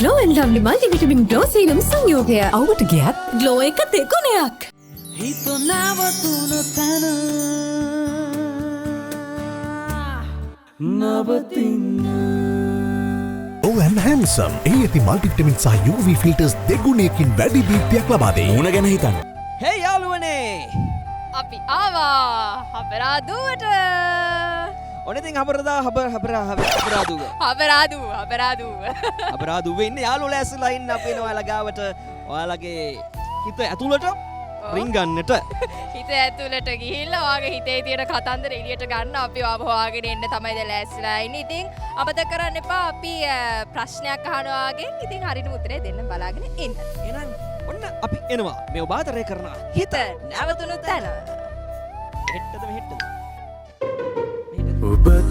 Glow and Lovely multivitamin Glow serum සංයෝගය. අවුවට ගියත් Glow එක දෙගුණයක්. හිත නැවතුණු තැන නවතින්න Oh and handsome. ඇති multivitamin සහ UV filters දෙගුණයකින් වැඩි දීප්තියක් ලබා දෙයි. මුණ ගැන හිතන්න. හේ යාළුවනේ. අපි ආවා හබරාදුවට. ඔන්න ඉතින් හබරාදුව. හබරාදුව ඉන්න යාළුවෝ ඇස්ලා ඉන්න අපි එන ඔයාලා ගාවට ඔයාලගේ හිත ඇතුළට රින් ගන්නට. හිත ඇතුළට ගිහිල්ලා ඔයාගේ හිතේ තියෙන කතන්දර එළියට ගන්න අපි ආව හොයාගෙන එන්න තමයි දැන් ලෑස්තිලා ඉන්නේ. ඉතින් අමතක කරන්න එපා අපි ප්‍රශ්නයක් අහනවා වගේ. ඉතින් හරියට උත්තරේ දෙන්න බලාගෙන ඉන්න. එහෙනම් ඔන්න අපි එනවා. මේ ඔබ ආදරය කරන හිත නැවතුණු තැන. හෙට්ටද මෙහෙට්ටද? ඔබත්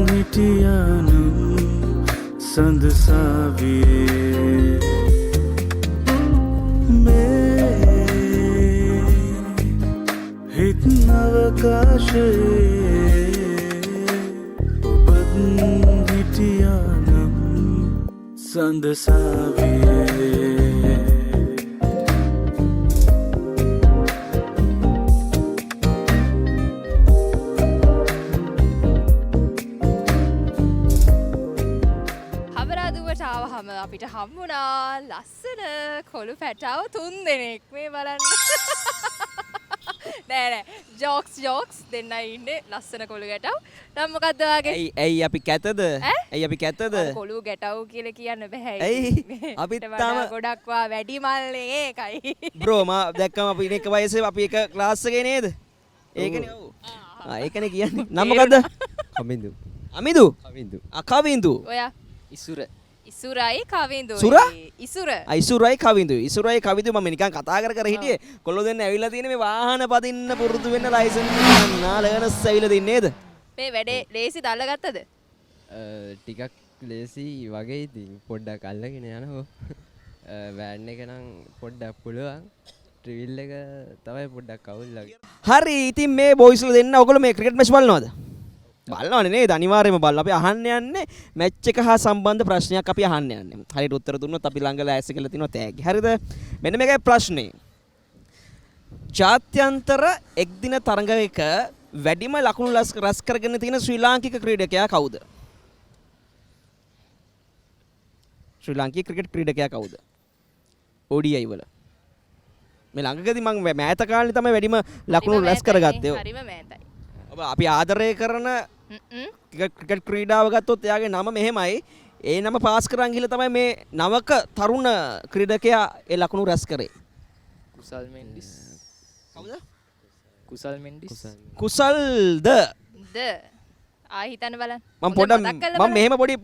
හිටියානම් සඳසාවියේ හිත් නවකාශයේ ඔබත් හිටියානම් සඳසාවියේ හබරාදුවට ආවහම අපිට හම්බුණා ලස්සන කොළු පැටව 3 දෙනෙක් මේ බලන්න. නෑ ජෝක්ස් දෙන්නයි ඉන්නේ ලස්සන කොළු ගැටව. නම් මොකද්ද ඔයාගේ? ඇයි අපි කැතද? ඇයි අපි කැතද? කොළු ගැටව කියලා කියන්න බෑ. ඇයි? අපිත් තාම ගොඩක් වැඩි මල්ලේ ඒකයි. බ්‍රෝ මා දැක්කම අපි එක වයසේ අපි එක ක්ලාස් එකේ නේද? ඒකනේ ඔව්. ඒකනේ කියන්නේ. නම මොකද්ද? කමින්දු. අමිදු? කමින්දු. කවින්දු. ඔයා ඉසුර. ඉසුරයි කවින්දු. සුරා? ඉසුර. ඉසුරයි කවින්දු. ඉසුරයි කවින්දු මම නිකන් කතා කර හිටියේ. කොල්ලෝ දෙන්න ඇවිල්ලා තියෙන මේ වාහන පදින්න පුරුදු වෙන්න ලයිසන්ස් එක ගන්න ලර්නර්ස් ඇවිල්ලා තින්නේ නේද? මේ වැඩේ ලේසි දැල්ලගත්තද? ටිකක් ලේසි වගේ ඉතින් පොඩ්ඩක් අල්ලගෙන යනවා. වෑන් එක නම් පොඩ්ඩක් පුළුවන්. ට්‍රිවිල් එක තමයි පොඩ්ඩක් අවුල් වගේ. හරි ඉතින් මේ බොයිස්ලා දෙන්න ඔයගොල්ලෝ මේ ක්‍රිකට් මැච් බලනවද? බලනවනේ නේද? අනිවාර්යයෙන්ම බලලා අපි අහන්න යන්නේ මැච් එක හා සම්බන්ධ ප්‍රශ්නයක් අපි අහන්න යන්නේ. හරියට උත්තර දුන්නොත් අපි ළඟ ලෑස්ති කරලා තිනවා තෑගි. හරිද? මෙන්න මේකයි ප්‍රශ්නේ. ජාත්‍යන්තර එක්දින තරඟයක වැඩිම ලකුණු රැස් කරගෙන තියෙන ශ්‍රී ලාංකික ක්‍රීඩකයා කවුද? ශ්‍රී ලාංකික ක්‍රිකට් ක්‍රීඩකයා කවුද? ODI වල. මේ ළඟකදී මම මෑත කාලේ තමයි වැඩිම ලකුණු රැස් කරගත්තේ. හරිම මෑතයි. ඔබ අපි ආදරය කරන ක්‍රිකට් ක්‍රීඩාව ගත්තොත් එයාගේ නම මෙහෙමයි. ඒ නම පාස් කරන් ගිහලා තමයි මේ නවක තරුණ ක්‍රීඩකයා ඒ ලකුණු රැස් කරේ. කුසල් මෙන්ඩිස්. කවුද? කුසල් මෙන්ඩිස්. කුසල්ද? ද හිතන්න බලන්න. මම මෙහෙම පොඩි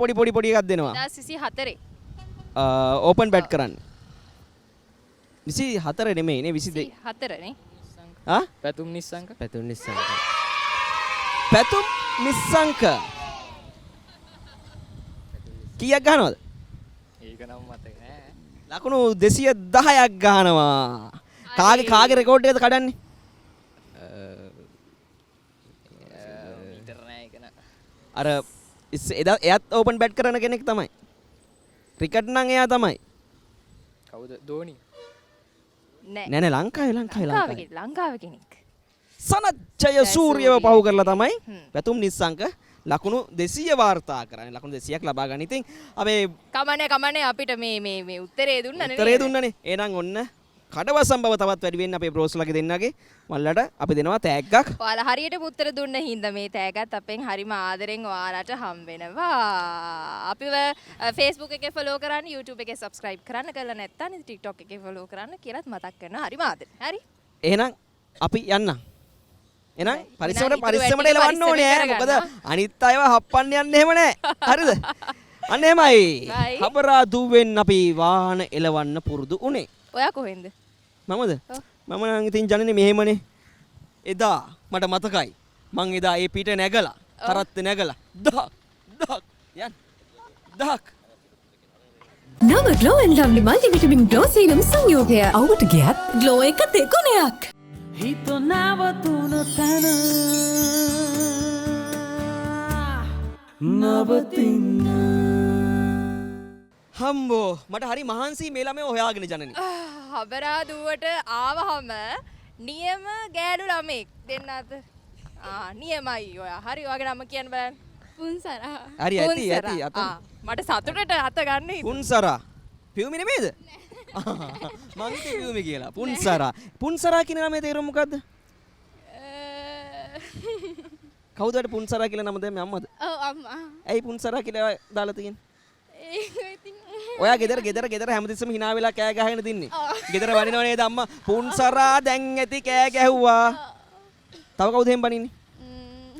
එකක් දෙනවා. 24. ඕපන් බැට් කරන්න. 24 නෙමෙයි නේ 22. 4 නේ. පැතුම් නිස්සංක. පැතුම් නිස්සංක. කීයක් ගන්නවද? ඒක නම් මතක නෑ. ලකුණු 210ක් ගන්නවා. කාගේ රෙකෝඩ් එකද කඩන්නේ? මීටර නෑ ඒක නෑ. අර එයාත් ඕපන් බැට් කරන කෙනෙක් තමයි. ක්‍රිකට් නම් එයා තමයි. කවුද? ධෝනි. නෑ ලංකාවේ කෙනෙක්. සනත් ජයසූරියව පහු කරලා තමයි පැතුම් නිස්සංක ලකුණු 200 වාර්තා කරන්නේ. ලකුණු 200ක් ලබා ගන්න. ඉතින් අපි කමන්නේ අපිට මේ උත්තරේ දුන්නනේ. උත්තරේ දුන්නනේ. එහෙනම් ඔන්න කඩවසම් බව තවත් වැඩි වෙන්න අපේ බ්‍රෝස්ලාගේ දෙන්නගේ මල්ලට අපි දෙනවා තෑග්ගක්. ඔයාලා හරියටම උත්තර දුන්න හින්දා මේ තෑග්ගත් අපෙන් හරිම ආදරෙන් ඔයාලට හම් වෙනවා. අපිව Facebook එකේ follow කරන්න, YouTube එකේ subscribe කරන්න, කරලා නැත්නම් TikTok එකේ follow කරන්න කියලාත් මතක් කරනවා. හරිම ආදරෙන්. හරි? එහෙනම් අපි යන්න. එහෙනම් පරිස්සමට එලවන්න ඕනේ ඈ. මොකද අනිත් අයව හප්පන්න යන්න එහෙම නෑ. හරිද? අන්න එහෙමයි. හබරාදුවෙන් අපි වාහන එලවන්න පුරුදු උනේ. ඔයා කොහෙන්ද? මමද? මම නම් ඉතින් ජනනේ මෙහෙමනේ. එදා මට මතකයි. මං එදා ඒ පිට නැගලා, කරත්ත නැගලා. දහක් යන්. දහක්. නව Glow and Lovely multivitamin Glow serum සංයෝගය. අවුවට ගියත් Glow එක දෙගුණයක්. හිත නැවතුණු තැන නවතින්න හම්බෝ මට හරි මහන්සි මේ ළමයා හොයාගෙන ජනනි. හබරා දුවට ආවහම නියම ගෑනු ළමෙක් දෙන්න අත. නියමයි ඔයා. හරි ඔයාගේ නම කියන්න බලන්න. පුන්සරා. හරි ඇති අත. මට සතුටට අත ගන්න හිතුණා. පුන්සරා. පියුමි නෙමෙයිද? මං හිතුවේ පියුමි කියලා. පුන්සරා. පුන්සරා කියන නමේ තේරුම මොකද්ද? කවුද අර පුන්සරා කියලා නම දැම්මේ අම්මද? ඔව් අම්මා. ඇයි පුන්සරා කියලා දාලා තියෙන්නේ? ඒක ඉතින් ඔයා ගෙදර හැමතිස්සෙම hina වෙලා කෑ ගහගෙන තින්නේ. ගෙදර වනිනව නේද අම්මා? පුන්සරා දැන් ඇති කෑ ගැහුවා. තව කවුද එහෙම බනින්නේ?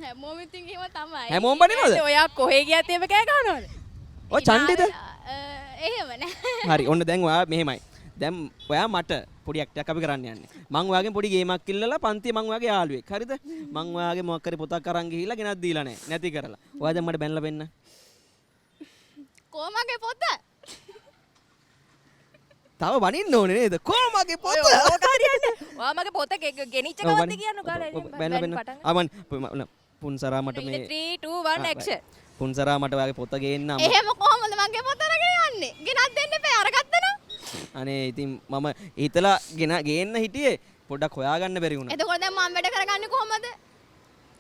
හැමෝම ඉතින් එහෙම තමයි. හැමෝම බනිනවද? ඔයා කොහෙ ගියත් එහෙම කෑ ගහනවද? ඔය චණ්ඩිද? එහෙම නෑ. හරි ඔන්න දැන් ඔයා මෙහෙමයි. දැන් ඔයා මට පොඩි ඇක්ටයක් අපි කරන්න යන්නේ. මං ඔයාගෙන් පොඩි ගේමක් ඉල්ලලා පන්තියේ මං ඔයාගේ යාළුවෙක්. හරිද? මං ඔයාගේ මොකක් හරි පොතක් අරන් ගිහිල්ලා ගෙනත් දීලා නැහැ. නැති කරලා. ඔයා දැන් මට බැනලා වෙන්න. කොමගේ පොත? තව වනින්න ඕනේ නේද? කොමගේ පොත? ඕක හරියන්නේ. ඔයා මගේ පොත ගෙනිච්ච ගමන්ද කියන්න ගාලා බැනලා අමන් පුන්සරා මට මේ 3 2 1 action. පුන්සරා මට ඔයාගේ පොත ගේන්න අම්මා. එහෙම කොහොමද මගේ පොත අරගෙන යන්නේ? ගෙනත් දෙන්න එපා අරගත්තා නම්. අනේ ඉතින් මම හිතලා ගේන්න හිටියේ පොඩ්ඩක් හොයාගන්න බැරි වුණා. එතකොට දැන් මම වැඩ කරගන්නේ කොහමද?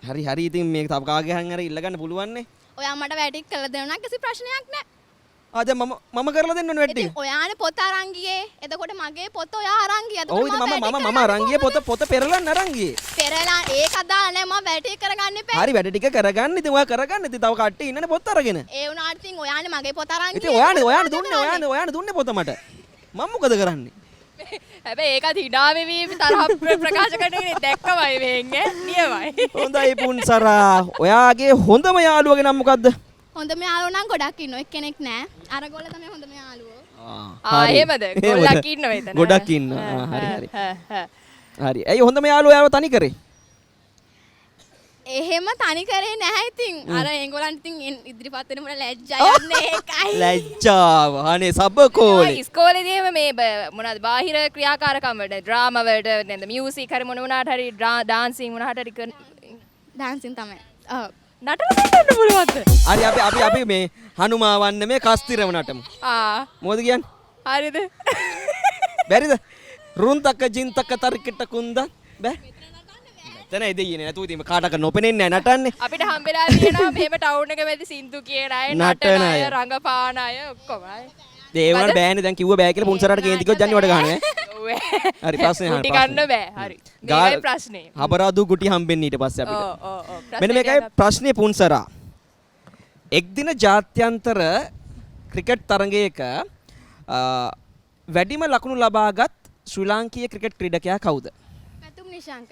හරි ඉතින් මේක තව කාගේ හරි ඉල්ලගන්න පුළුවන් නේ. ඔයා මට වැඩි කළ දෙනවා කිසි ප්‍රශ්නයක් නෑ. ආ දැන් මම කරලා දෙන්න ඕනේ වැඩි. ඉතින් ඔයානේ පොත අරන් ගියේ. එතකොට මගේ පොත ඔයා අරන් ගියා. ඔව් ඉතින් මම අරන් ගියේ පොත පෙරලන්න අරන් ගියේ. පෙරලා ඒක දාලා නෑ මම වැඩි කරගන්න එපා. හරි වැඩ ටික කරගන්න ඉතින් ඔයා කරගන්න ඉතින් තව කට්ටිය ඉන්නනේ පොත් අරගෙන. ඒ වුණාට ඉතින් ඔයානේ මගේ පොත අරන් ඉතින් ඔයානේ දුන්නේ පොත මට. මම මොකද කරන්නේ? හැබැයි ඒකත් හිනා වෙවි තරහ ප්‍රකාශ කරන්නේ දැක්කමයි වෙන්නේ. නියමයි. හොඳයි පුන්සරා. ඔයාගේ හොඳම යාළුවගේ නම මොකද්ද? හොඳම යාළුවෝ නම් ගොඩක් ඉන්නවා. එක්කෙනෙක් නෑ. අර ගොල්ල තමයි හොඳම යාළුවෝ. එහෙමද? ගොල්ලක් ඉන්නවා එතන. ගොඩක් ඉන්නවා. හරි. හරි. ඇයි හොඳම යාළුවා යාව තනි කරේ? එහෙම තනි කරේ නැහැ ඉතින්. අර ඒගොල්ලන්ට ඉතින් ඉදිරිපත් වෙන මොන ලැජ්ජා යන්නේ ඒකයි. ලැජ්ජාව. අනේ සබකෝලේ. ඉස්කෝලේදී මේ මොනවද බාහිර ක්‍රියාකාරකම් වලට ඩ්‍රාමා වලට නේද මියුසික් හරි මොන වුණාට හරි ඩාන්සින් වුණාට හරි ඩාන්සින් තමයි. ඔව්. නටන දෙන්න පුළුවන්ද? හරි අපි මේ හනුමාවන්න මේ කස්තිරව නටමු. මොකද කියන්නේ? හරිද? බැරිද? රුන්තක ජින්තක තරිකිට කුන්ද බෑ. එතන එදෙන්නේ නැතුව ඉතින් කාටක නොපෙනෙන්නේ නැහැ නටන්නේ. අපිට හම්බෙලා තියෙනවා මෙහෙම ටවුන් එක මැදි සින්දු කියන අය නටන අය රංගපාන අය ඔක්කොම අය. ඒ වුණාට බෑනේ දැන් කිව්ව බෑ කියලා පුන්සරට කේන්ති කිව්වොත් ජන්නි වට ගහන්නේ. හරි ප්‍රශ්නේ අහන්න. ගුටි ගන්න බෑ. හරි. මේකයි ප්‍රශ්නේ. හබරාදු ගුටි හම්බෙන්නේ ඊට පස්සේ අපිට. ඔව්. මෙන්න මේකයි ප්‍රශ්නේ පුන්සරා. එක් දින ජාත්‍යන්තර ක්‍රිකට් තරගයක වැඩිම ලකුණු ලබාගත් ශ්‍රී ලාංකීය ක්‍රිකට් ක්‍රීඩකයා කවුද? පැතුම් නිශාංක.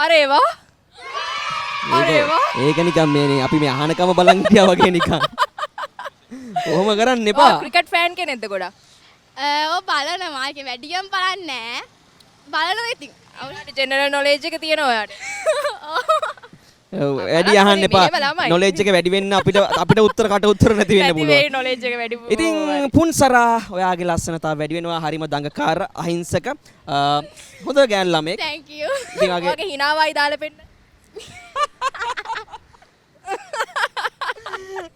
අරේවා. ඒක නිකන් මේනේ අපි මේ අහනකම බලන් හිටියා වගේ නිකන්. කොහොම කරන්න එපා. ක්‍රිකට් ෆෑන් කෙනෙක්ද ගොඩක්? ඔව් බලනවා. ඒක වැඩියෙන් බලන්නේ නෑ. බලනවා ඉතින්. ඔයාලට ජෙනරල් නොලෙජ් එක තියෙනවා ඔයාට. ඔව් වැඩි අහන්න එපා. නොලෙජ් එක වැඩි වෙන්න අපිට උත්තර උත්තර නැති වෙන්න පුළුවන්. නැති වෙයි නොලෙජ් එක වැඩි. ඉතින් පුන්සරා ඔයාගේ ලස්සන තාම වැඩි වෙනවා. හරිම දඟකාර අහිංසක හොඳ ගෑන් ළමෙක්. Thank you. ඉතින් ඔයාගේ හිනාවයි දාලා පෙන්න.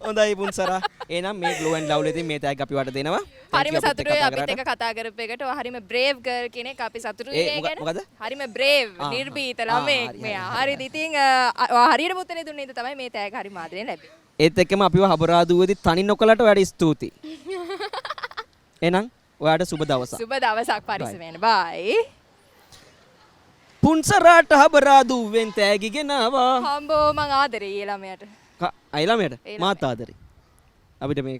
හොඳයි පුන්සරා. එහෙනම් මේ Glow and Lovely ඉතින් මේ තෑග් අපි වට දෙනවා. හරිම සතුටුයි අපිත් එක්ක කතා කරපු එකට. ඔයා හරිම brave girl කෙනෙක්. අපි සතුටුයි ඒ ගැන. මොකද? හරිම brave නිර්භීත ළමෙක් මෙයා. හරිද? ඉතින් ඔයා හරියට මුත්තනේ දුන්නේ ඉතින් තමයි මේ තෑග් හරි මාදලෙන් ලැබෙන්නේ. ඒත් එක්කම අපිව හබරාදුවේදී තනි නොකලට ඔයාලට ස්තුතියි. එහෙනම් ඔයාට සුබ දවසක්. සුබ දවසක් පරිස්සමෙන්. bye. පුන්සරාට හබරාදුවෙන් තෑගි ගෙනාවා. හම්බෝ මං ආදරේ ඒ ළමයට. අයිලාමයට මාත් ආදරේ. අපිට මේ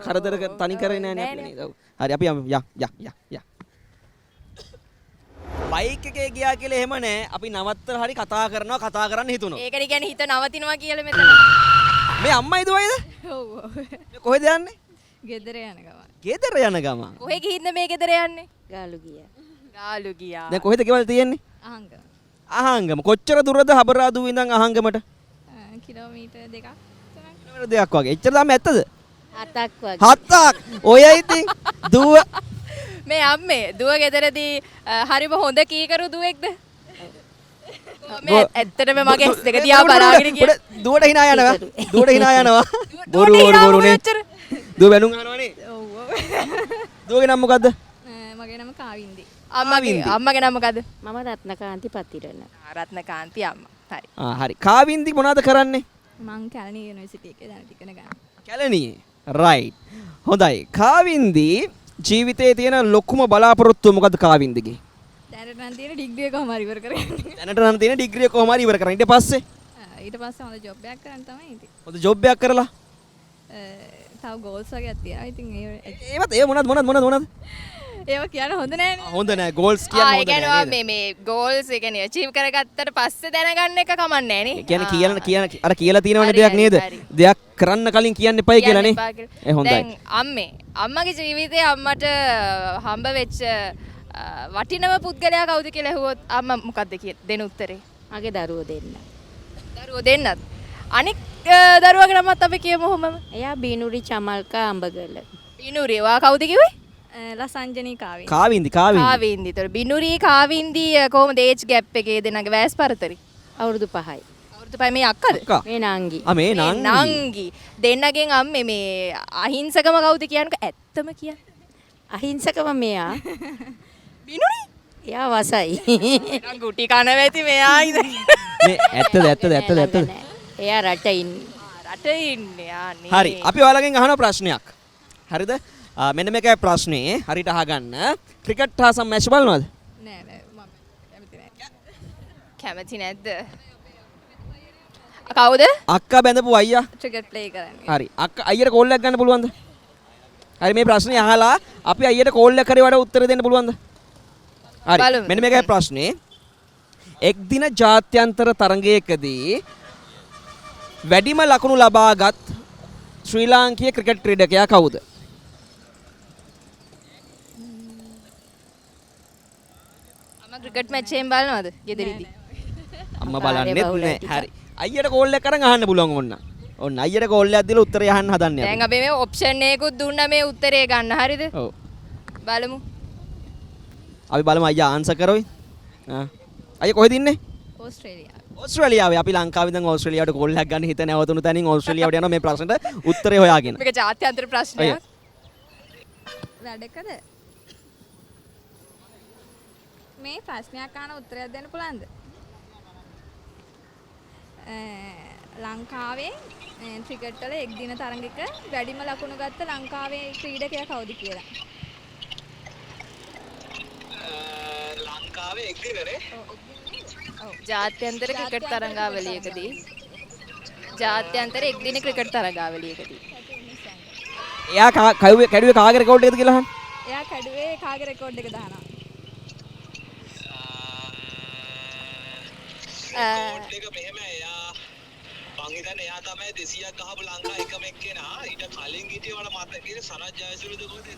කරදර තනි කරේ නෑනේ අපි නේද? හරි අපි යා. බයික් එකේ ගියා කියලා එහෙම නෑ. අපි නවත්තලා හරි කතා කරන්න හිතුණා. ඒකනේ කියන්නේ හිත නවතිනවා කියලා මෙතන. මේ අම්මයි දුවයිද? ඔව්. කොහෙද යන්නේ? ගෙදර යන ගමන්. ගෙදර යන ගම. කොහෙ ගිහින්ද මේ ගෙදර යන්නේ? ගාලු ගියා. දැන් කොහෙද ගෙවල් තියෙන්නේ? අහංගම. අහංගම. කොච්චර දුරද හබරාදුවේ ඉඳන් අහංගමට? කිලෝමීටර් 2ක්. කිලෝමීටර් 2ක් වගේ. එච්චර තමයි ඇත්තද? 7ක් වගේ. 7ක්. ඔය ඉතින් දුව මේ අම්මේ දුව ගෙදරදී හරිම හොඳ කීකරු දුවෙක්ද? මේ ඇත්තටම මගේ ඇස් දෙක දිහා බලාගෙන ගියා. දුවට hina යනවා. බොරු නේ. දුව බැනුම් අහනවනේ. ඔව්. දුවගේ නම මොකද්ද? මගේ නම කාවින්දි. අම්මගේ නම මොකද? මම රත්නකාන්ති පතිරණ. රත්නකාන්ති අම්මා. හරි. හරි. කාවින්දි මොනවද කරන්නේ? මං කැලණි යුනිවර්සිටි එකේ දැනට ඉගෙන ගන්නවා. කැලණියේ. රයිට්. හොඳයි. කාවින්දි ජීවිතයේ තියෙන ලොකුම බලාපොරොත්තුව මොකද්ද කාවින්දිගේ? දැනට නම් තියෙන ඩිග්‍රී එක කොහොම හරි ඉවර කරගන්න. දැනට නම් තියෙන ඩිග්‍රිය කොහොම හරි ඉවර කරන්න. ඊට පස්සේ ඊට පස්සේ හොඳ ජොබ් එකක් කරන්න තමයි ඉතින්. හොඳ ජොබ් එකක් කරලා තව ගෝල්ස් වගේක් තියෙනවා. ඉතින් ඒ මොනවද? ඒව කියන්න හොඳ නෑනේ. හොඳ නෑ ගෝල්ස් කියන්න හොඳ නෑ නේද? මේ ගෝල්ස් ඒ කියන්නේ අචීව් කරගත්තට පස්සේ දැනගන්න එක කමන්නේ නේ. කියන්නේ අර කියලා තියෙනවනේ හරි, දෙයක් හරි, නේද? හරි. දෙයක් කරන්න කලින් කියන්න එපයි කියලා නේ. ඒ හොඳයි. දැන් අම්මගේ ජීවිතේ අම්මට හම්බ වෙච්ච වටිනම පුද්ගලයා කවුද කියලා ඇහුවොත් අම්මා මොකද්ද දෙන උත්තරේ? මගේ දරුවෝ දෙන්න. දරුවෝ දෙන්නත්. අනික් දරුවගේ නමත් අපි කියමු ඔහොමම. එයා බීනුරි චමල්කා අඹගල. බිනුරි වා කවුද කිව්වේ? ලසංජනී කාවින්දි. කාවින්දි කාවින්දි. ඒතර බිනුරි කාවින්දි කොහොමද ඒජ් ගැප් එකේ දෙන්නගේ වයස් පරතරي? අවුරුදු 5යි. අවුරුදු 5 මේ අක්කද? මේ නංගි. මේ නංගි. දෙන්නගෙන් අම්මේ මේ අහිංසකම කවුද කියන්නකෝ ඇත්තම කියන්න. අහිංසකම මෙයා. බිනුරි? එයා වසයි. නම් ගුටි කන වෙති මෙයා ඉතින්. මේ ඇත්තද? එයා රට ඉන්නේ. රට ඉන්නේ අනේ. හරි. අපි ඔයාලගෙන් අහන ප්‍රශ්නයක්. හරිද? මෙන්න මේකයි ප්‍රශ්නේ. හරියට අහගන්න. ක්‍රිකට් හා සම් මැච් බලනවද? නෑ මම කැමති නෑ. කැමති නැද්ද? කවුද? අක්කා බැඳපු අයියා. ක්‍රිකට් ප්ලේ කරන්නේ. හරි. අක්කා අයියට කෝල් එකක් ගන්න පුළුවන්ද? හරි මේ ප්‍රශ්නේ අහලා අපි අයියට කෝල් එකක් කරේ වඩා උත්තර දෙන්න පුළුවන්ද? හරි. බලමු. මෙන්න මේකයි ප්‍රශ්නේ. එක් දින ජාත්‍යන්තර තරගයකදී වැඩිම ලකුණු ලබාගත් ශ්‍රී ලාංකීය ක්‍රිකට් ක්‍රීඩකයා කවුද? අම්මා ක්‍රිකට් මැච් එකෙන් බලනවද? ගෙදරදී. අම්මා බලන්නෙත් නෑ. හරි. අයියට කෝල් එකක් කරන් අහන්න පුළුවන් ඕන්න. ඔන්න අයියට කෝල් එකක් දීලා උත්තරය අහන්න හදන්නේ අපි. දැන් අපි මේ ඔප්ෂන් එකකුත් දුන්නා මේ උත්තරේ ගන්න. හරිද? ඔව්. බලමු. අපි බලමු අයියා ආන්සර් කරොයි. අයියා කොහෙද ඉන්නේ? ඕස්ට්‍රේලියාව. ඕස්ට්‍රේලියාවේ. අපි ලංකාවේ ඉඳන් ඕස්ට්‍රේලියාවට කෝල් එකක් ගන්න හිත නැවතුණු තැනින් ඕස්ට්‍රේලියාවට යනවා මේ ප්‍රශ්නෙට උත්තරේ හොයාගෙන. මේක ජාත්‍යන්තර ප්‍රශ්නයක්. වැඩකද? මේ ප්‍රශ්නයක් අහන උත්තරයක් දෙන්න පුළුවන්ද? ලංකාවේ ක්‍රිකට් වල එක් දින තරඟයක වැඩිම ලකුණු ගත්ත ලංකාවේ ක්‍රීඩකයා කවුද කියලා? ලංකාවේ එක් දිනනේ. ජාත්‍යන්තර ක්‍රිකට් තරඟාවලියකදී එක් දින ක්‍රිකට් තරඟාවලියකදී එයා කැඩුවේ කාගේ රෙකෝඩ් එකද කියලා අහන්න. එයා කැඩුවේ කාගේ රෙකෝඩ් එක දානවා? එක මෙහෙම එයා මං හිතන්නේ එයා තමයි 200ක් ගහපු ලංකා එකම එක්කෙනා. ඊට කලින් හිටියවට මතකද සනත් ජයසූරියද කොහෙද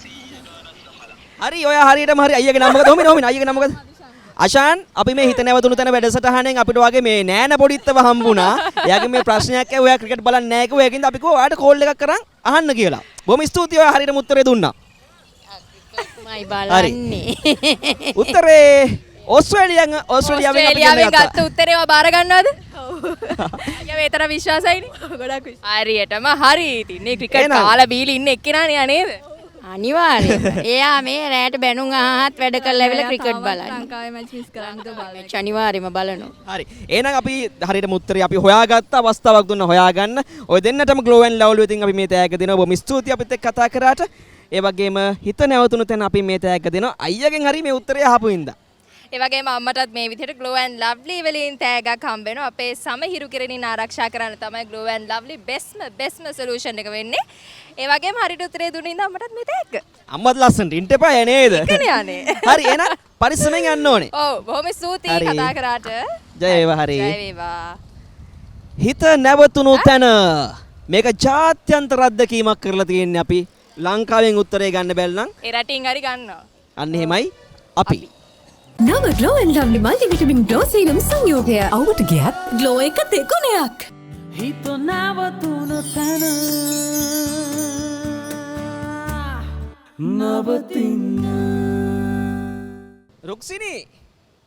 100 ගානක් ගහලා. හරි ඔයා හරියටම හරි අයියගේ නම මොකද? හොමින අයියගේ නම මොකද? අෂාන් අපි මේ හිත නැවතුණු තැන වැඩසටහනෙන් අපිට වගේ මේ නෑන පොඩිත්තව හම්බුණා. එයාගේ මේ ප්‍රශ්නයක් ඇහුවා ඔයා ක්‍රිකට් බලන්නේ නැහැ කිව්වා. ඒකින්ද අපි කිව්වා ඔයාට කෝල් එකක් කරන් අහන්න කියලා. බොහොම ස්තුතියි ඔයා හරියටම උත්තරේ දුන්නා. මයි බලන්නේ. උත්තරේ ඕස්ට්‍රේලියාවෙන් ගත්ත උත්තරේ ඔයා බාර ගන්නවද? ඔව්. අයියා මේ තරම් විශ්වාසයිනේ. ගොඩක් විශ්වාසයි. හරියටම හරි. ඉතින් මේ ක්‍රිකට් කාලා බීලා ඉන්න එක්කෙනානේ නේද? අනිවාර්යයෙන්. එයා මේ රැට බැනුම් අහහත් වැඩ කරලා ඇවිල්ලා ක්‍රිකට් බලන්නේ. ලංකාවේ මැච් මිස් කරන්නද බලන්න. අනිවාර්යයෙන්ම බලනවා. හරි. එහෙනම් අපි හරියටම උත්තරේ අපි හොයාගත්ත අවස්ථාවක් දුන්නා හොයාගන්න. ඔය දෙන්නටම ග්ලෝ ඇන්ඩ් ලව්ලි ඉතින් අපි මේ තෑග්ග දෙනවා. බොහොම ස්තුතියි අපිත් එක්ක කතා කරාට. ඒ වගේම හිත නැවතුණු තැන අපි මේ තෑග්ග දෙනවා. අයියගෙන් හරි මේ උත්තරේ අහපු ඉඳා. ඒ වගේම අම්මටත් මේ විදිහට Glow and Lovely වලින් තෑග්ගක් හම්බ වෙනවා. අපේ සමහිරු කිරණින් ආරක්ෂා කරන්න තමයි Glow and Lovely bestම solution එක වෙන්නේ. ඒ වගේම හරියට උත්තරේ දුන්නේ ඉඳන් අම්මටත් මේ තෑග්ග. අම්මත් ලස්සනට ඉන්න එපා නේද? ඉන්නේ යන්නේ. හරි එහෙනම් පරිස්සමෙන් යන්න ඕනේ. ඔව් බොහොම ස්තුතියි කතා කරාට. ජය වේවා හරි. ජය වේවා. හිත නැවතුණු තැන මේක ජාත්‍යන්තර අත්දැකීමක් කරලා තියෙන්නේ අපි ලංකාවෙන් උත්තරේ ගන්න බැල්නම් ඒ රටින් හරි ගන්නවා. අන්න එහෙමයි අපි. නව Glow and Lovely multivitamin Glow serum සංයෝගය. අවුට ගියත් Glow එක දෙගුණයක්. හිත නැවතුණු තැන නවතින්න. රුක්සිනි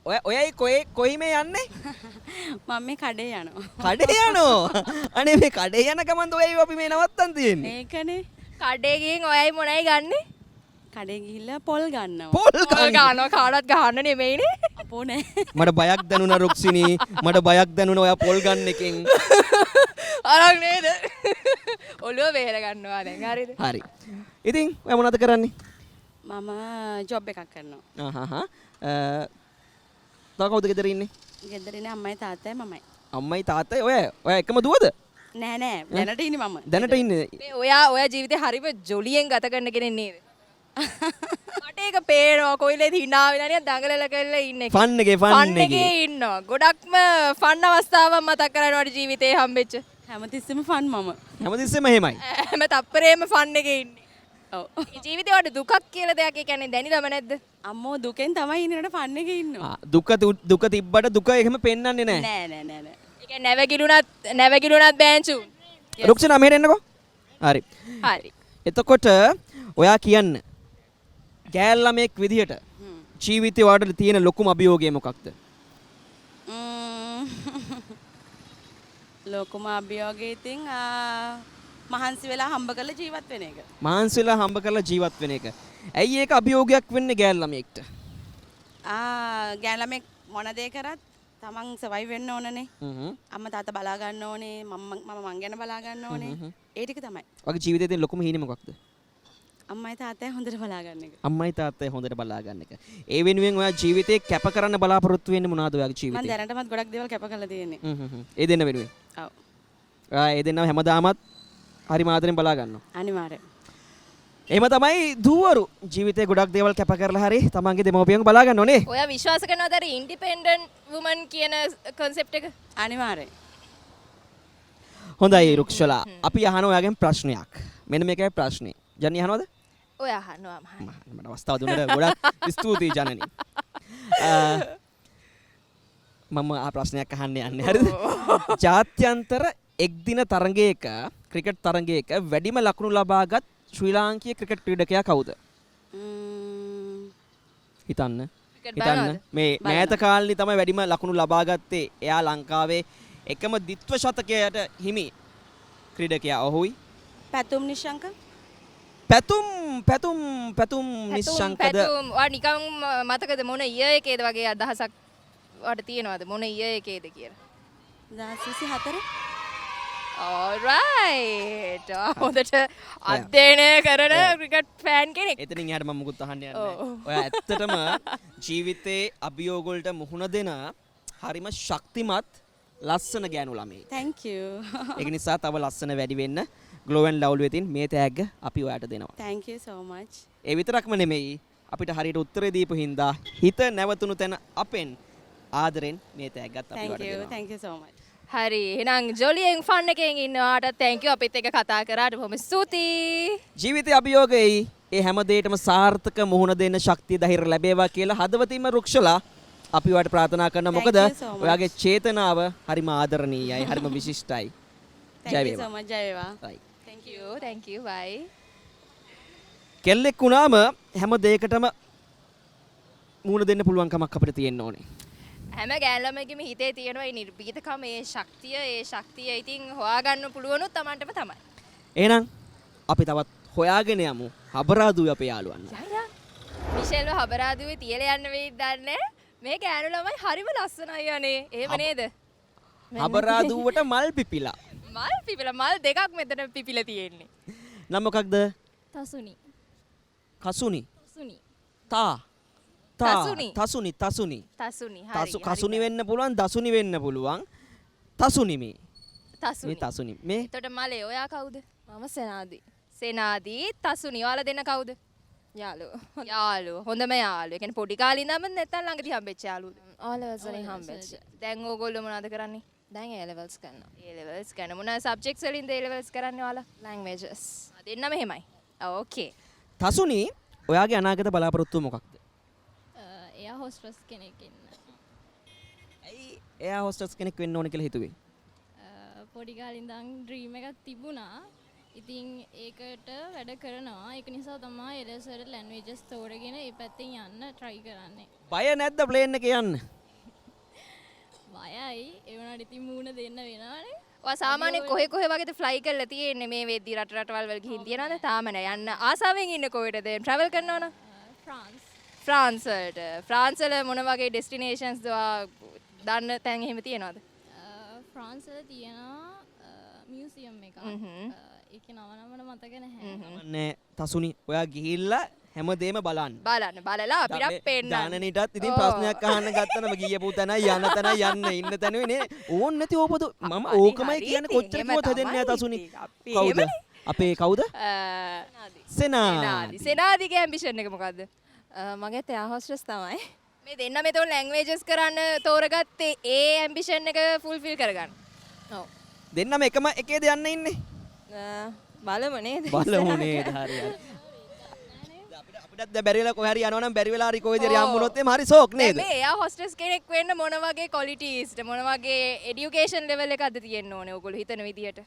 ඔයයි කොයි මේ යන්නේ? මම මේ කඩේ යනවා. කඩේ යනවා. අනේ මේ කඩේ යන ගමන්ද ඔයයි අපි මේ නවත්තන් තියෙන්නේ. ඒකනේ කඩේ ගිහින් ඔයයි මොනයි ගන්නෙ? කඩේ ගිහිල්ලා පොල් ගන්නවා. පොල් ගන්නවා කාටවත් ගහන්න නෙමෙයිනේ. අපෝ නෑ. මට බයක් දැනුණා රුක්සිනී. මට බයක් දැනුණා ඔයා පොල් ගන්න එකෙන්. අරන් නේද? ඔළුව බේර ගන්නවා දැන් හරිද? හරි. ඉතින් ඔයා මොනවද කරන්නේ? මම ජොබ් එකක් කරනවා. තව කවුද ගෙදර ඉන්නේ? ගෙදර ඉන්නේ අම්මයි තාත්තයි මමයි. අම්මයි තාත්තයි ඔය එකම දුවද? නෑ දැනට ඉන්නේ මම. දැනට ඉන්නේ. මේ ඔයා ජීවිතේ හරිම ජොලියෙන් ගත කරන කෙනෙක් නේද? මට ඒක පේනවා කොයිලෙද hina වෙලා නිකන් දඟලලා කරලා ඉන්නේ. ෆන් එකේ ඉන්නවා. ගොඩක්ම ෆන් අවස්ථාවක් මතක් කරගන්නවට ජීවිතේ හම්බෙච්ච. හැමතිස්සෙම ෆන් මම. හැමතිස්සෙම එහෙමයි. හැම තප්පරේම ෆන් එකේ ඉන්නේ. ඔව්. ජීවිතේ වල දුකක් කියලා දෙයක් ඒ කියන්නේ දැනිලම නැද්ද? අම්මෝ දුකෙන් තමයි ඉන්නට ෆන් එකේ ඉන්නවා. දුක තිබ්බට දුක එහෙම පෙන්වන්නේ නැහැ. නෑ. ඒ කියන්නේ නැවගිලුණත් බෑන්චු. රුක්ෂණ මෙහෙට එන්නකෝ. හරි. හරි. එතකොට ඔයා කියන්න ගෑල් ළමෙක් විදිහට ජීවිතේ වලට තියෙන ලොකුම අභියෝගය මොකක්ද? ලොකුම අභියෝගය ඉතින් මහන්සි වෙලා හම්බ කරලා ජීවත් වෙන එක. මහන්සි වෙලා හම්බ කරලා ජීවත් වෙන එක. ඇයි ඒක අභියෝගයක් වෙන්නේ ගෑල් ළමෙක්ට? ගෑල් ළමෙක් මොන දේ කරත් තමන් සර්වයිව් වෙන්න ඕනනේ. අම්මා තාත්තා බලා ගන්න ඕනේ. මම මං ගැන බලා ගන්න ඕනේ. ඒ ටික තමයි. වගේ ජීවිතේ තියෙන ලොකුම හීනේ මොකක්ද? අම්මයි තාත්තයි හොඳට බලා ගන්න එක. අම්මයි තාත්තයි හොඳට බලා ගන්න එක. ඒ වෙනුවෙන් ඔයා ජීවිතේ කැප කරන්න බලාපොරොත්තු වෙන්නේ මොනවද ඔයාගේ ජීවිතේ? මම දැනටමත් ගොඩක් දේවල් කැප කරලා තියෙන්නේ. ඒ දෙන්න වෙනුවෙන්. ඔව්. ඔයා ඒ දෙන්නව හැමදාමත් හරි මාදරෙන් බලා ගන්නවා. අනිවාර්යෙන්. එහෙම තමයි දුවරු ජීවිතේ ගොඩක් දේවල් කැප කරලා හරි තමන්ගේ දෙමව්පියන්ව බලා ගන්න ඕනේ. ඔයා විශ්වාස කරනවද අර ඉන්ඩිපෙන්ඩන්ට් වුමන් කියන concept එක? අනිවාර්යෙන්. හොඳයි රුක්ෂලා. අපි අහන ඔයාගෙන් ප්‍රශ්නයක්. මෙන්න මේකයි ප්‍රශ්නේ. ජනනි අහනවද? ඔයා අහනවා මම. මට අවස්ථාව දුන්නට ගොඩක් ස්තුතියි ජනනි. මම ආ ප්‍රශ්නයක් අහන්න යන්නේ හරිද? ජාත්‍යන්තර එක්දින තරගයක ක්‍රිකට් තරගයක වැඩිම ලකුණු ලබාගත් ශ්‍රී ලාංකීය ක්‍රිකට් ක්‍රීඩකයා කවුද? හිතන්න. මේ මෑත කාලේ තමයි වැඩිම ලකුණු ලබා ගත්තේ. එයා ලංකාවේ එකම ද්විත්ව ශතකයට හිමි ක්‍රීඩකයා. ඔහුයි පැතුම් නිශංක. පැතුම් නිශංකද? ඔයා නිකන් මතකද මොන ඊයර් එකේද වගේ අදහසක් ඔයාට තියෙනවද මොන ඊයර් එකේද කියලා? 2024. alright. හොඳට අධ්‍යයනය කරන ක්‍රිකට් ෆෑන් කෙනෙක්. එතනින් එහාට මම මුකුත් අහන්න යන්නේ නැහැ. ඔයා ඇත්තටම ජීවිතේ අභියෝග වලට මුහුණ දෙන හරිම ශක්තිමත් ලස්සන ගෑනු ළමයි. thank you. ඒක නිසා තව ලස්සන වැඩි වෙන්න Glow and Lovely වෙතින් මේ තෑග්ග අපි ඔයාට දෙනවා. thank you so much. ඒ විතරක්ම නෙමෙයි අපිට හරියට උත්තරේ දීපු හින්දා හිත නැවතුණු තැන අපෙන් ආදරෙන් මේ තෑග්ගත් අපි ඔයාට දෙනවා. thank you so much. හරි එහෙනම් ජොලියෙන් ෆන් එකෙන් ඉන්නවාට thank you අපිත් එක්ක කතා කරාට බොහොම ස්තුතියි. ජීවිතයේ අභියෝගයයි ඒ හැම දෙයකටම සාර්ථක මුහුණ දෙන්න ශක්තිය ධෛර්ය ලැබේවා කියලා හදවතින්ම රුක්ෂලා අපි ඔයාලට ප්‍රාර්ථනා කරනවා. මොකද ඔයාගේ චේතනාව හරිම ආදරණීයයි, හරිම විශිෂ්ටයි. thank you so much. ජය වේවා. thank you bye. කෙල්ලෙක් වුණාම හැම දෙයකටම මුහුණ දෙන්න පුළුවන් කමක් අපිට තියෙන්න ඕනේ. හැම ගෑල්ලමගේම හිතේ තියෙනවා මේ නිර්භීතකම, ඒ ශක්තිය ඉතින් හොයාගන්න පුළුවනුත් Tamanටම තමයි. එහෙනම් අපි තවත් හොයාගෙන යමු හබරාදුවේ අපේ යාළුවන්. මිෂෙල්ව හබරාදුවේ තියලා යන්න වෙයිද දන්නේ. මේ ගෑනු ළමයි හරිම ලස්සනයි අනේ. එහෙම නේද? හබරාදුවට මල් පිපිලා. මල් දෙකක් මෙතන පිපිලා තියෙන්නේ. නම් මොකක්ද? තසුනි. කසුනි. සුනි. තසුනි. කසුනි වෙන්න පුළුවන්, දසුනි වෙන්න පුළුවන්. තසුනි මේ. තසුනි මේ. එතකොට මලේ ඔයා කවුද? මම සෙනාදී තසුනි. ඔයාලා දෙන්න කවුද? යාළුවෝ. හොඳම යාළුවෝ. ඒ කියන්නේ පොඩි කාලේ ඉඳන්ම නැත්තම් ළඟදී හම්බෙච්ච යාළුවෝද? all levels වලින් හම්බෙච්ච. දැන් ඕගොල්ලෝ මොනවද කරන්නේ? දැන් A levels කරනවා. A levels කරන මොන subjects වලින්ද A levels කරන්නේ ඔයාලා? languages. දෙන්නම එහෙමයි. ඕකේ. තසුනි ඔයාගේ අනාගත බලාපොරොත්තුව මොකක්ද? එයා හොස්ටස් කෙනෙක් ඉන්න. ඇයි එයා හොස්ටස් කෙනෙක් වෙන්න ඕන කියලා හිතුවේ? පොඩි කාලේ ඉඳන් ඩ්‍රීම් එකක් තිබුණා. ඉතින් ඒකට වැඩ කරනවා. ඒක නිසා තමයි එලස් වල ලැන්ග්වේජස් තෝරගෙන ඒ පැත්තෙන් යන්න try කරන්නේ. බය නැද්ද ප්ලේන් එකේ යන්න? බයයි. ඒ වුණාට ඉතින් මූණ දෙන්න වෙනවනේ. ඔය සාමාන්‍යයෙන් කොහේ වගේද ෆ්ලයි කරලා තියෙන්නේ මේ වෙද්දි රටවල් වල ගිහින් තියනවද? තාම නෑ. යන්න ආසාවෙන් ඉන්නේ කොහෙටද? ට්‍රැවල් කරනවද? ෆ්‍රාන්ස් වලට. ෆ්‍රාන්ස් වල මොන වගේ ඩෙස්ටිනේෂන්ස් දන්න තැන් එහෙම තියනවද? ෆ්‍රාන්ස් වල තියෙනවා මියුසියම් එකක්. ඒක නම මට මතක නැහැ. නෑ තසුනි ඔයා ගිහිල්ලා හැමදේම බලන්න. බලලා අපිට පෙන්නන්න. දානනිටත් ඉතින් ප්‍රශ්නයක් අහන්න ගත්තනම ගියපු තැන යන තැන යන්න ඉන්න තැනුවේ නේ. ඕන් නැති ඕපදු මම ඕකමයි කියන්නේ කොච්චර කිව්වොත් හදෙන්නේ නැහැ තසුනි. කවුද? අපේ කවුද? සෙනාදිගේ ඇම්බිෂන් එක මොකද්ද? මගේ එයා හොස්ටස් තමයි. මේ දෙන්න මෙතන ලැන්ග්වේජස් කරන්න තෝරගත්තේ ඒ ඇම්බිෂන් එක ෆුල්ෆිල් කරගන්න. ඔව්. දෙන්නම එකම එකේද යන්න ඉන්නේ? බලමු නේද? බලමු නේද හරියට. අපිටත් දැන් බැරි වෙලා කොහේ හරි යනවා නම් බැරි වෙලා හරි කොහෙද හරි හම්බුනොත් එහම හරි ෂෝක් නේද? මේ එයා හොස්ටස් කෙනෙක් වෙන්න මොන වගේ ක්වොලිටිස්ද මොන වගේ এডুকেෂන් ලෙවල් එකක්ද තියෙන්න ඕනේ ඔයගොල්ලෝ හිතන විදියට?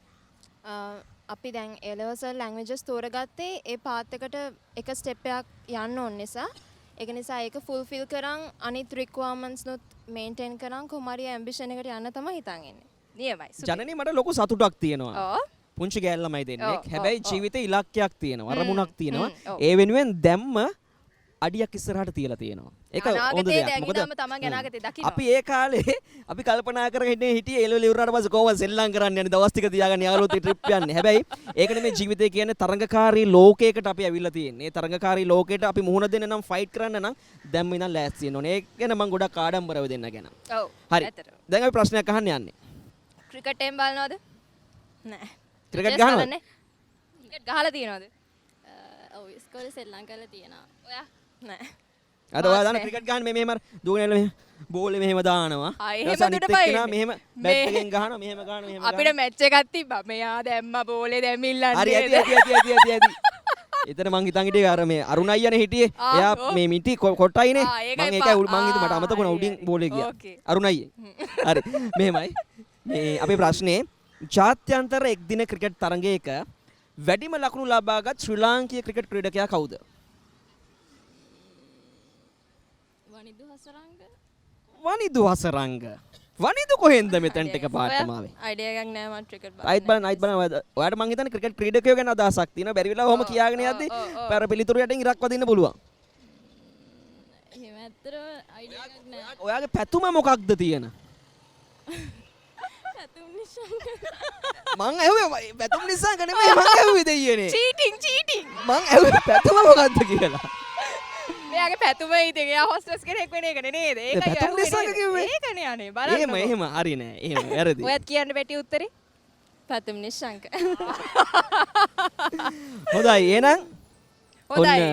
අපි දැන් A levels වල languages තෝරගත්තේ ඒ පාත් එකට එක ස්ටෙප් එකක් යන්න ඕන නිසා ඒක නිසා ඒක fulfill කරන් අනිත් requirements නොත් maintain කරන් කොහොම හරි ambition එකට යන්න තමයි හිතන් ඉන්නේ. නියමයි. ජනනී මට ලොකු සතුටක් තියෙනවා. පුංචි ගෑල්ලමයි දෙන්නේ. හැබැයි ජීවිතේ ඉලක්කයක් තියෙනවා. අරමුණක් තියෙනවා. ඒ වෙනුවෙන් දැම්ම අඩියක් ඉස්සරහට තියලා තියෙනවා. ඒක හොඳ දෙයක්. මොකද අපි ඒ කාලේ අපි කල්පනා කරගෙන හිටියේ එළවල ඉවරනාට පස්සේ කොහොමද සෙල්ලම් කරන්න යන්නේ දවස් ටික තියාගෙන යාළුවොත් ට්‍රිප් යන්නේ. හැබැයි ඒක නෙමෙයි ජීවිතය කියන්නේ තරඟකාරී ලෝකයකට අපි ඇවිල්ලා තියෙන්නේ. ඒ තරඟකාරී ලෝකයට අපි මුහුණ දෙන්න නම් ෆයිට් කරන්න නම් දැම්ම ඉඳන් ලෑස්ති වෙන්න ඕනේ. ඒක ගැන මම ගොඩක් ආඩම්බරව දෙන්න ගැන. ඔව්. හරි. දැන් අපි ප්‍රශ්නයක් අහන්න යන්නේ. ක්‍රිකට් එකෙන් බලනවද? නෑ. ක්‍රිකට් ගහනවද? ක්‍රිකට් ගහලා තියෙනවද? ඔව් ඉස්කෝලේ සෙල්ලම් කරලා තියෙනවා. ඔයා? නෑ. අද ඔයා දාන ක්‍රිකට් ගහන්නේ මෙහෙම දුවගෙන මෙහෙම බෝලේ මෙහෙම දානවා. ඊට පස්සේ අනිත් එක්කෙනා මෙහෙම බැට් එකෙන් ගහනවා මෙහෙම ගහනවා මෙහෙම ගහනවා. අපිට මැච් එකක් තිබ්බා. මෙයා දැම්මා බෝලේ දැමිල්ලන්නේ. හරි ඇති. එතන මං හිතන් හිටියේ අර මේ අරුණ අයියානේ හිටියේ. එයා මේ මිටි කොටයිනේ. මං ඒකයි මට අමතක වුණා උඩින් බෝලේ ගියා. අරුණ අයියේ. හරි. මෙහෙමයි. මේ අපේ ප්‍රශ්නේ ජාත්‍යන්තර එක්දින ක්‍රිකට් තරගයක වැඩිම ලකුණු ලබාගත් ශ්‍රී ලාංකීය ක්‍රිකට් ක්‍රීඩකයා කවුද? වනිදු හසරංග. වනිදු කොහෙන්ද මෙතනට එකපාරටම ආවේ? අයිඩියා එකක් නෑ මම ක්‍රිකට් බලන්න. අයිත් බලන්න ඔයාලට මං හිතන්නේ ක්‍රිකට් ක්‍රීඩකයෝ ගැන අදහසක් තියෙනවා. බැරි වෙලා ඔහොම කියාගෙන යද්දි පෙර පිළිතුරු යටින් ඉරක් වදින්න පුළුවන්. එහෙම ඇත්තට අයිඩියා එකක් නෑ. ඔයාගේ පැතුම මොකක්ද තියෙන? පැතුම් නිසංග. මං ඇහුවේ පැතුම් නිසංග නෙමෙයි මං ඇහුවේ දෙයියනේ. චීටිං. මං ඇහුවේ පැතුම මොකක්ද කියලා. මෙයාගේ පැතුම ඉතින් එයා හොස්ටස් කෙනෙක් වෙන එකනේ නේද? ඒකයි පැතුම් නිසංග කිව්වේ. ඒකනේ අනේ බලන්න. එහෙම හරි නෑ. එහෙම වැරදි. ඔයත් කියන්න බැටි උත්තරේ? පැතුම් නිශ්ශංක. හොඳයි එහෙනම් හොඳයි.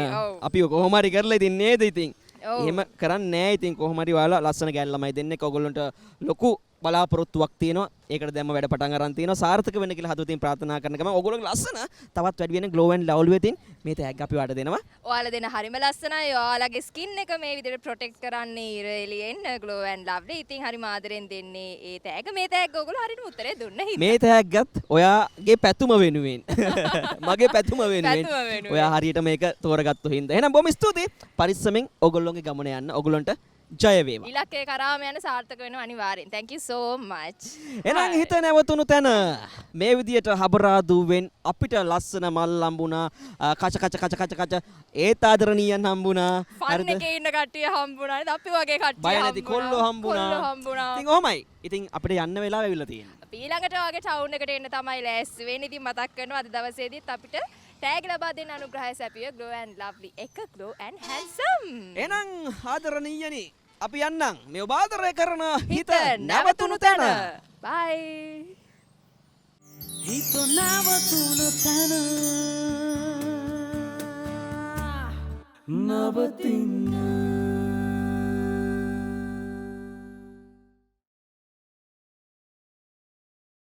අපි කොහොම හරි කරලා ඉතින් නේද ඉතින්. එහෙම කරන්නේ නෑ ඉතින් කොහොම හරි ඔයාලා ලස්සන ගෑල් ළමයි දෙන්නෙක් ඔයගොල්ලන්ට ලොකු බලාපොරොත්තුවක් තියෙනවා. ඒකට දැම්ම වැඩ පටන් අරන් තියෙනවා. සාර්ථක වෙන්න කියලා හදවතින් ප්‍රාර්ථනා කරන ගමන් ඔයගොල්ලෝගේ ලස්සන තවත් වැඩි වෙන ග්ලෝ ඇන්ඩ් ලව්ලි වෙතින් මේ තෑග් අපි වාට දෙනවා. ඔයාලා දෙන හරිම ලස්සනයි. ඔයාලගේ ස්කින් එක මේ විදිහට ප්‍රොටෙක්ට් කරන්නේ ඉර එළියෙන් ග්ලෝ ඇන්ඩ් ලව්ලි. ඉතින් හරිම ආදරෙන් දෙන්නේ ඒ තෑග්. මේ තෑග් ඔයගොල්ලෝ හරියට උත්තරේ දුන්න හින්දා. මේ තෑග්ගත් ඔයාගේ පැතුම වෙනුවෙන්. මගේ පැතුම වෙනුවෙන්. ඔයා හරියට මේක තෝරගත්තු හින්දා. එහෙනම් බොහොම ස්තුතියි. පරිස්සමෙන් ඔයගොල්ලෝගේ ගමන යන්න. ඔයගොල්ලන්ට ජය වේවා. ඉලක්කේ කරාම යන සාර්ථක වෙනවා අනිවාර්යෙන්. Thank you so much. එහෙනම් හිත නැවතුණු තැන මේ විදියට හබරාදුවෙන් අපිට ලස්සන මල් හම්බුණා. කච ඒත් ආදරණීයන් හම්බුණා. ෆන් එකේ ඉන්න කට්ටිය හම්බුණා. අපි වගේ කට්ටිය බය නැති කොල්ලෝ හම්බුණා. ඉතින් ඔහමයි. ඉතින් අපිට යන්න වෙලාව ඇවිල්ලා තියෙනවා. අපි ඊළඟට වගේ ටවුන් එකට එන්න තමයි ලෑස්ති වෙන්නේ. ඉතින් මතක් කරනවා අද දවසේදීත් අපිට ටැග් ලබා දෙන්න අනුග්‍රහය සැපිය Glow and Lovely එක Glow and Handsome. එහෙනම් ආදරණීයනි අපි යන්නම් මේ ඔබ ආදරය කරන හිත නැවතුණු තැන. Bye. හිත නැවතුණු තැන නවතින්න